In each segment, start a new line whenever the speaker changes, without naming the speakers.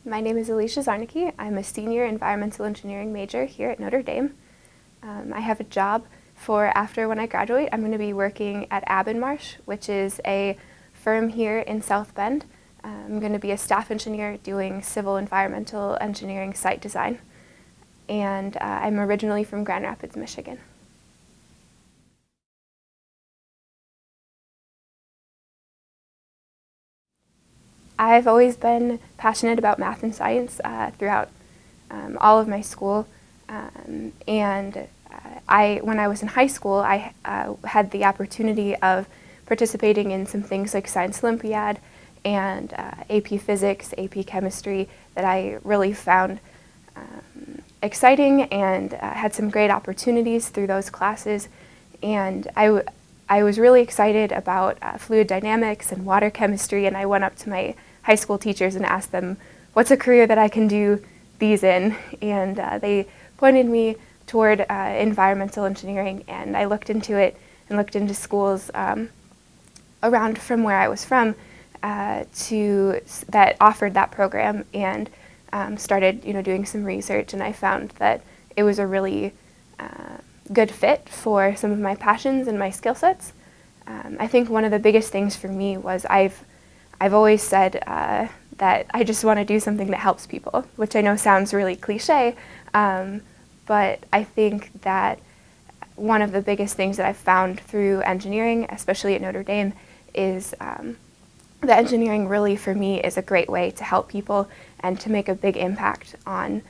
My name is Alicia Czarnecki. I'm a senior environmental engineering major here at Notre Dame. I have a job for after when I graduate. I'm going to be working at Marsh, which is a firm here in South Bend. I'm going to be a staff engineer doing civil environmental engineering site design. And I'm originally from Grand Rapids, Michigan. I've always been passionate about math and science throughout all of my school. When I was in high school, I had the opportunity of participating in some things like Science Olympiad and AP Physics, AP Chemistry that I really found exciting and had some great opportunities through those classes. And I was really excited about fluid dynamics and water chemistry, and I went up to my high school teachers and asked them, what's a career that I can do these in? And they pointed me toward environmental engineering, and I looked into it and looked into schools around from where I was from that offered that program, and started doing some research, and I found that it was a really good fit for some of my passions and my skill sets. I think one of the biggest things for me was I've always said that I just want to do something that helps people, which I know sounds really cliche, but I think that one of the biggest things that I've found through engineering, especially at Notre Dame, is that engineering really for me is a great way to help people and to make a big impact on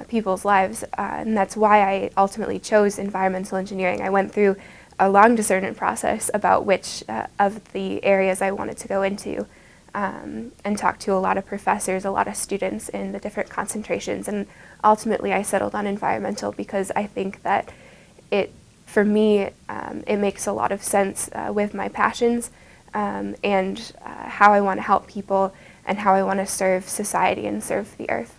people's lives, and that's why I ultimately chose environmental engineering. I went through a long discernment process about which of the areas I wanted to go into, and talked to a lot of professors, a lot of students in the different concentrations, and ultimately I settled on environmental because I think that for me, it makes a lot of sense with my passions and how I want to help people and how I want to serve society and serve the earth.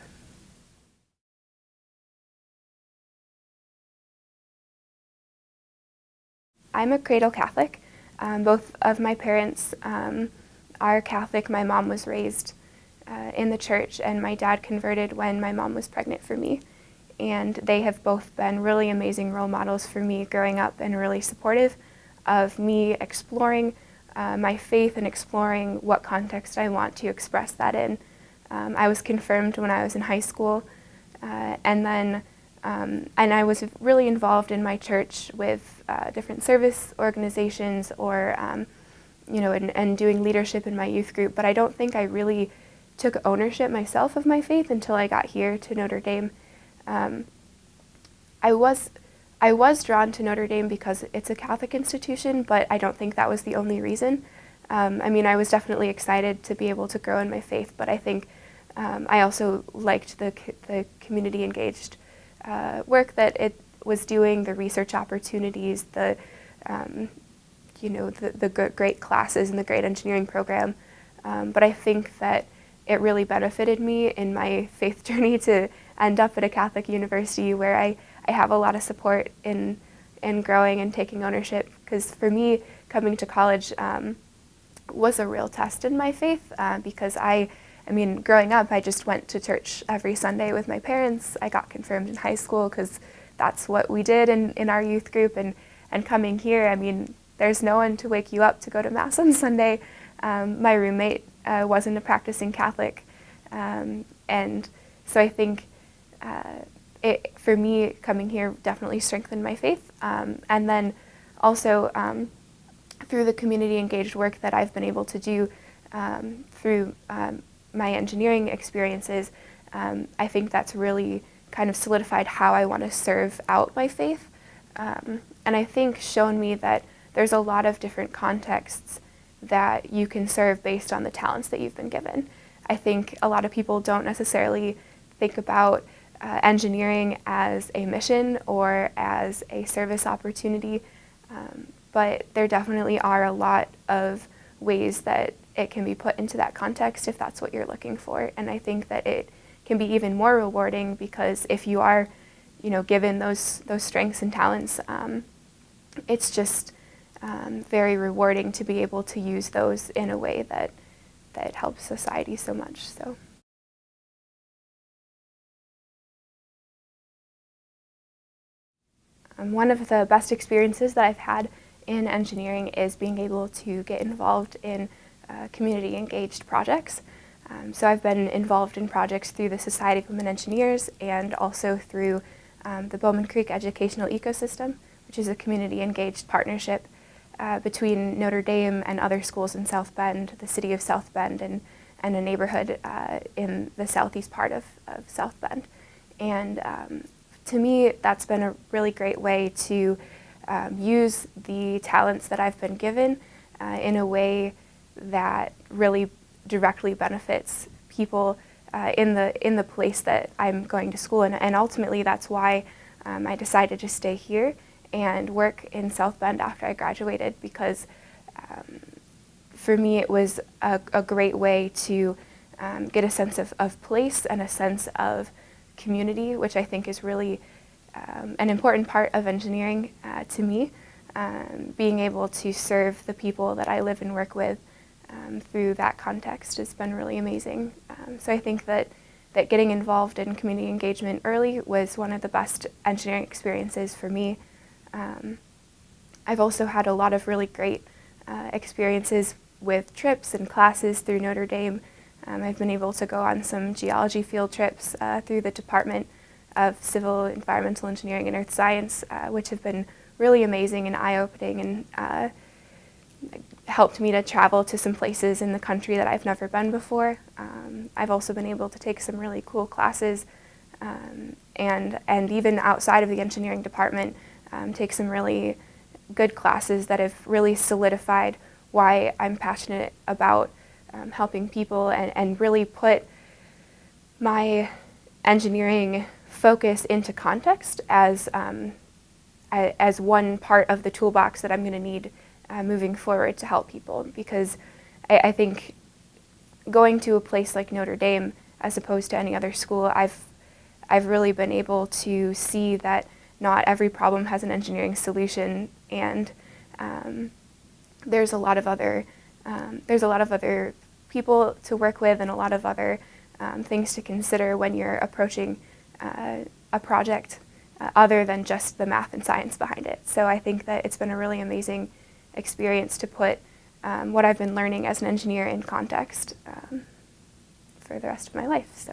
I'm a cradle Catholic. Both of my parents are Catholic. My mom was raised in the church, and my dad converted when my mom was pregnant for me. And they have both been really amazing role models for me growing up and really supportive of me exploring my faith and exploring what context I want to express that in. I was confirmed when I was in high school, and I was really involved in my church with different service organizations or and doing leadership in my youth group, but I don't think I really took ownership myself of my faith until I got here to Notre Dame. I was drawn to Notre Dame because it's a Catholic institution, but I don't think that was the only reason. I was definitely excited to be able to grow in my faith, but I think I also liked the community engaged work that it was doing, the research opportunities, the great classes and the great engineering program. But I think that it really benefited me in my faith journey to end up at a Catholic university where I have a lot of support in growing and taking ownership. Because for me, coming to college was a real test in my faith because growing up, I just went to church every Sunday with my parents. I got confirmed in high school because that's what we did in our youth group. And coming here, there's no one to wake you up to go to Mass on Sunday. My roommate wasn't a practicing Catholic. And so I think for me, coming here definitely strengthened my faith. And then also through the community engaged work that I've been able to do through my engineering experiences, I think that's really kind of solidified how I want to serve out my faith. And I think shown me that there's a lot of different contexts that you can serve based on the talents that you've been given. I think a lot of people don't necessarily think about engineering as a mission or as a service opportunity, but there definitely are a lot of ways that it can be put into that context if that's what you're looking for. And I think that it can be even more rewarding because if you are, given those strengths and talents, it's just very rewarding to be able to use those in a way that helps society so much. So. One of the best experiences that I've had in engineering is being able to get involved in community engaged projects. So I've been involved in projects through the Society of Women Engineers and also through the Bowman Creek Educational Ecosystem, which is a community engaged partnership between Notre Dame and other schools in South Bend, the city of South Bend, and a neighborhood in the southeast part of South Bend. And to me, that's been a really great way to use the talents that I've been given in a way that really directly benefits people in the place that I'm going to school in. And ultimately, that's why I decided to stay here and work in South Bend after I graduated, because for me it was a great way to get a sense of place and a sense of community, which I think is really an important part of engineering to me. Being able to serve the people that I live and work with through that context has been really amazing. So I think that getting involved in community engagement early was one of the best engineering experiences for me. I've also had a lot of really great experiences with trips and classes through Notre Dame. I've been able to go on some geology field trips through the Department of Civil, Environmental Engineering and Earth Science, which have been really amazing and eye-opening and helped me to travel to some places in the country that I've never been before. I've also been able to take some really cool classes and even outside of the engineering department, take some really good classes that have really solidified why I'm passionate about helping people and really put my engineering focus into context as one part of the toolbox that I'm going to need moving forward to help people. Because I think going to a place like Notre Dame as opposed to any other school, I've really been able to see that not every problem has an engineering solution, and there's a lot of other people to work with and a lot of other things to consider when you're approaching a project other than just the math and science behind it. So I think that it's been a really amazing experience to put what I've been learning as an engineer in context for the rest of my life.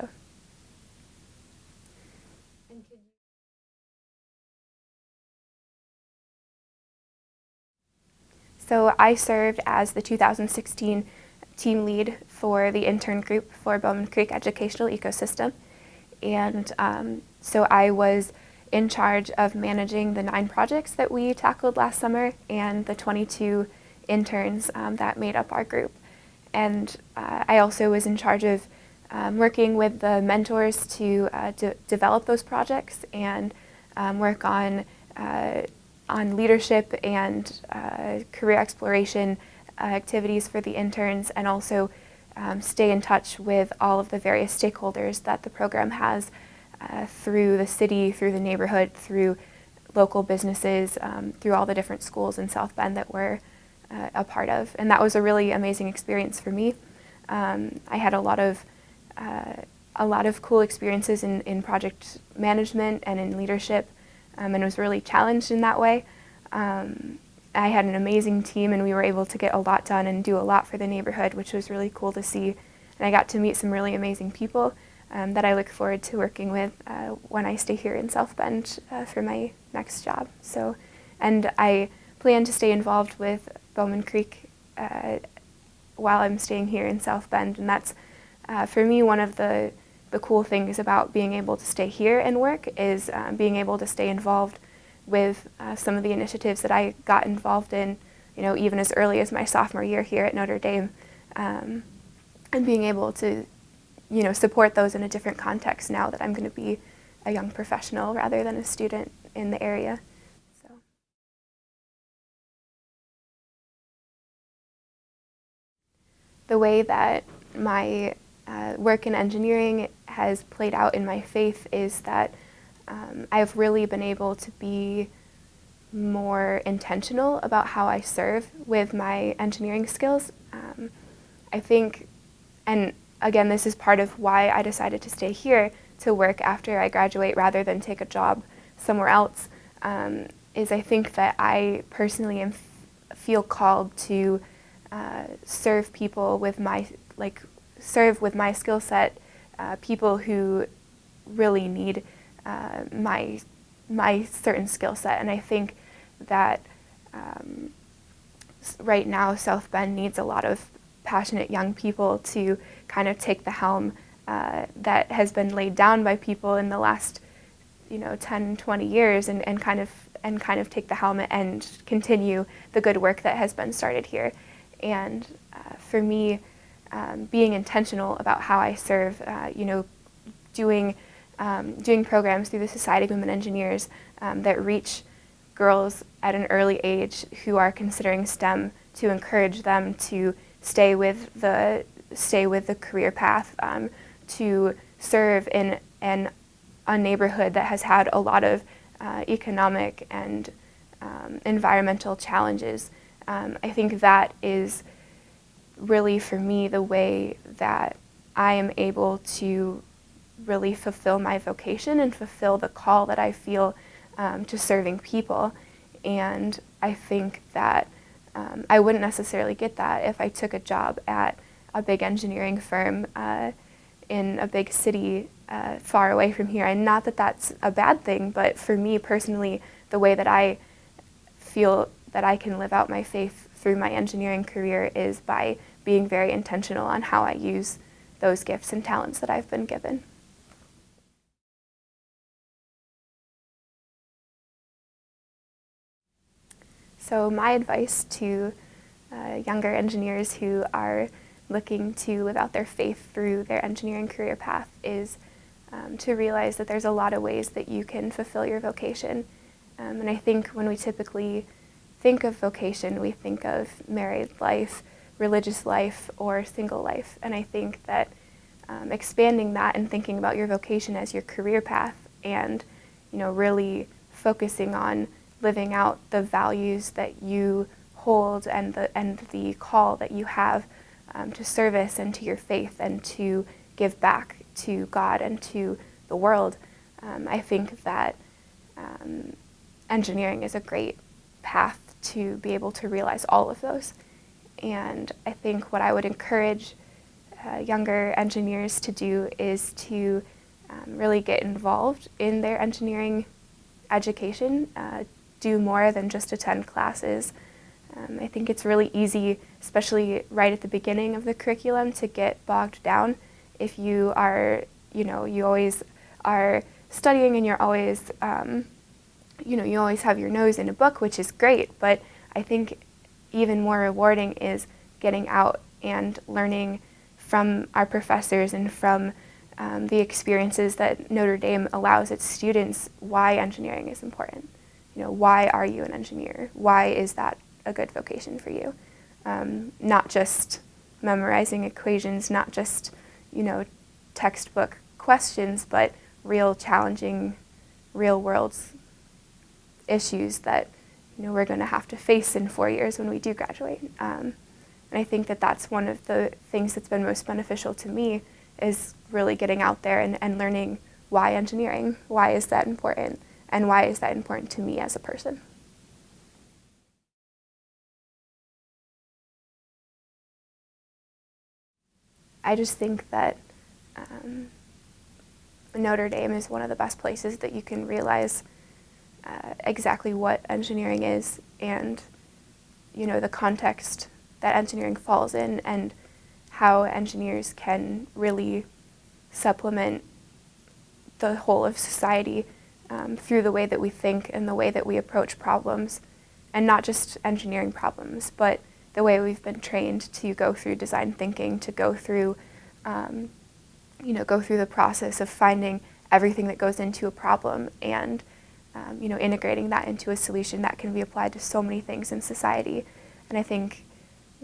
So I served as the 2016 team lead for the intern group for Bowman Creek Educational Ecosystem. And so I was in charge of managing the 9 projects that we tackled last summer and the 22 interns that made up our group. And I also was in charge of working with the mentors to develop those projects and work on leadership and career exploration activities for the interns, and also stay in touch with all of the various stakeholders that the program has through the city, through the neighborhood, through local businesses, through all the different schools in South Bend that we're a part of. And that was a really amazing experience for me. I had a lot of cool experiences in project management and in leadership, and was really challenged in that way. I had an amazing team, and we were able to get a lot done and do a lot for the neighborhood, which was really cool to see. And I got to meet some really amazing people that I look forward to working with when I stay here in South Bend for my next job. So, and I plan to stay involved with Bowman Creek while I'm staying here in South Bend, and that's for me one of the cool things about being able to stay here and work is being able to stay involved with some of the initiatives that I got involved in, even as early as my sophomore year here at Notre Dame, and being able to, support those in a different context now that I'm going to be a young professional rather than a student in the area. So. The way that my work in engineering has played out in my faith is that I've really been able to be more intentional about how I serve with my engineering skills. I think, and again, this is part of why I decided to stay here to work after I graduate rather than take a job somewhere else, is I think that I personally feel called to serve people with my skill set, people who really need my certain skill set. And I think that right now South Bend needs a lot of passionate young people to kind of take the helm that has been laid down by people in the last 10, 20 years and kind of take the helm and continue the good work that has been started here. And for me, being intentional about how I serve, doing programs through the Society of Women Engineers that reach girls at an early age who are considering STEM, to encourage them to stay with the career path, to serve in a neighborhood that has had a lot of economic and environmental challenges. I think that is really, for me, the way that I am able to really fulfill my vocation and fulfill the call that I feel to serving people. And I think that I wouldn't necessarily get that if I took a job at a big engineering firm in a big city far away from here. And not that that's a bad thing, but for me personally, the way that I feel that I can live out my faith through my engineering career is by being very intentional on how I use those gifts and talents that I've been given. So my advice to younger engineers who are looking to live out their faith through their engineering career path is to realize that there's a lot of ways that you can fulfill your vocation. And I think when we typically think of vocation, we think of married life, religious life, or single life. And I think that expanding that and thinking about your vocation as your career path and really focusing on living out the values that you hold and the call that you have to service and to your faith and to give back to God and to the world. I think that engineering is a great path to be able to realize all of those. And I think what I would encourage younger engineers to do is to really get involved in their engineering education, do more than just attend classes. I think it's really easy, especially right at the beginning of the curriculum, to get bogged down if you are, you always are studying and you're always, you always have your nose in a book, which is great, but I think even more rewarding is getting out and learning from our professors and from the experiences that Notre Dame allows its students why engineering is important. Why are you an engineer? Why is that a good vocation for you? Not just memorizing equations, not just, textbook questions, but real challenging, real world issues that, we're going to have to face in 4 years when we do graduate. And I think that that's one of the things that's been most beneficial to me, is really getting out there and learning why engineering, why is that important, and why is that important to me as a person. I just think that Notre Dame is one of the best places that you can realize exactly what engineering is and, the context that engineering falls in and how engineers can really supplement the whole of society through the way that we think and the way that we approach problems, and not just engineering problems, but the way we've been trained to go through design thinking, to go through, go through the process of finding everything that goes into a problem and, integrating that into a solution that can be applied to so many things in society. And I think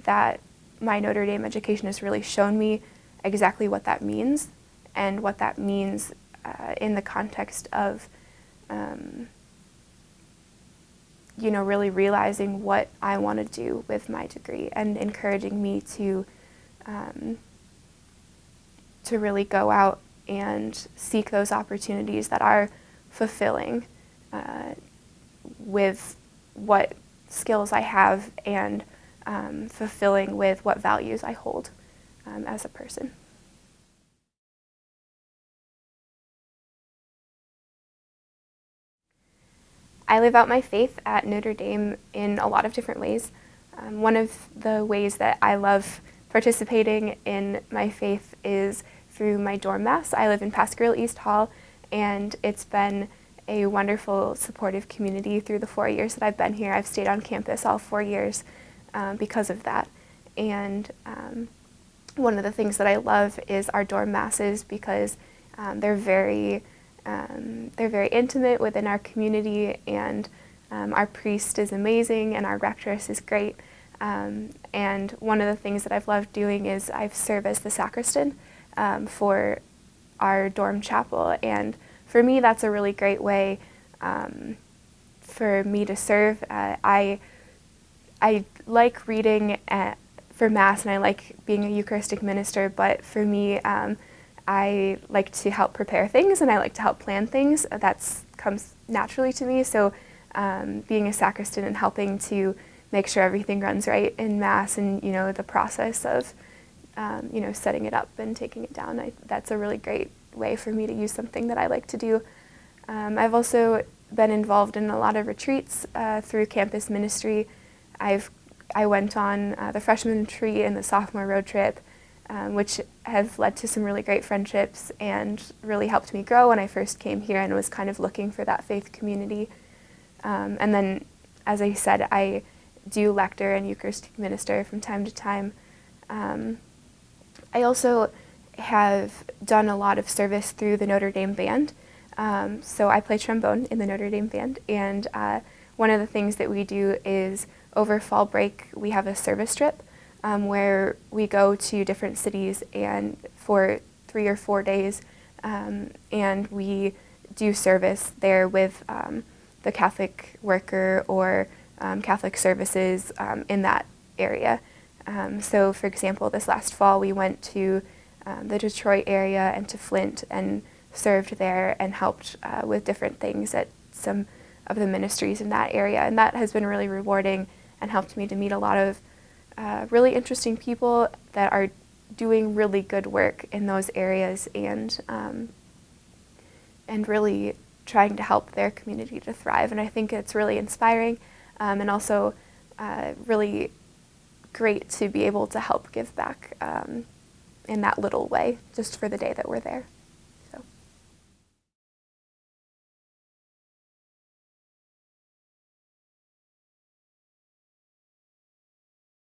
that my Notre Dame education has really shown me exactly what that means and what that means in the context of, really realizing what I want to do with my degree and encouraging me to really go out and seek those opportunities that are fulfilling with what skills I have and fulfilling with what values I hold as a person. I live out my faith at Notre Dame in a lot of different ways. One of the ways that I love participating in my faith is through my dorm mass. I live in Pasquarel East Hall, and it's been a wonderful, supportive community through the 4 years that I've been here. I've stayed on campus all 4 years because of that. And one of the things that I love is our dorm masses because they're very intimate within our community, and our priest is amazing and our rectress is great. And one of the things that I've loved doing is I've served as the sacristan for our dorm chapel, and for me that's a really great way for me to serve. I like reading for Mass, and I like being a Eucharistic minister, but for me I like to help prepare things and I like to help plan things. That comes naturally to me, so being a sacristan and helping to make sure everything runs right in Mass, and the process of setting it up and taking it down, that's a really great way for me to use something that I like to do. I've also been involved in a lot of retreats through campus ministry. I went on the freshman retreat and the sophomore road trip, which have led to some really great friendships and really helped me grow when I first came here and was kind of looking for that faith community. And then, as I said, I do lector and Eucharistic minister from time to time. I also have done a lot of service through the Notre Dame band. So I play trombone in the Notre Dame band, and one of the things that we do is over fall break we have a service trip where we go to different cities and for 3 or 4 days, and we do service there with the Catholic worker or Catholic services in that area. So for example, this last fall we went to the Detroit area and to Flint and served there and helped with different things at some of the ministries in that area, and that has been really rewarding and helped me to meet a lot of really interesting people that are doing really good work in those areas and really trying to help their community to thrive. And I think it's really inspiring and also really great to be able to help give back in that little way just for the day that we're there.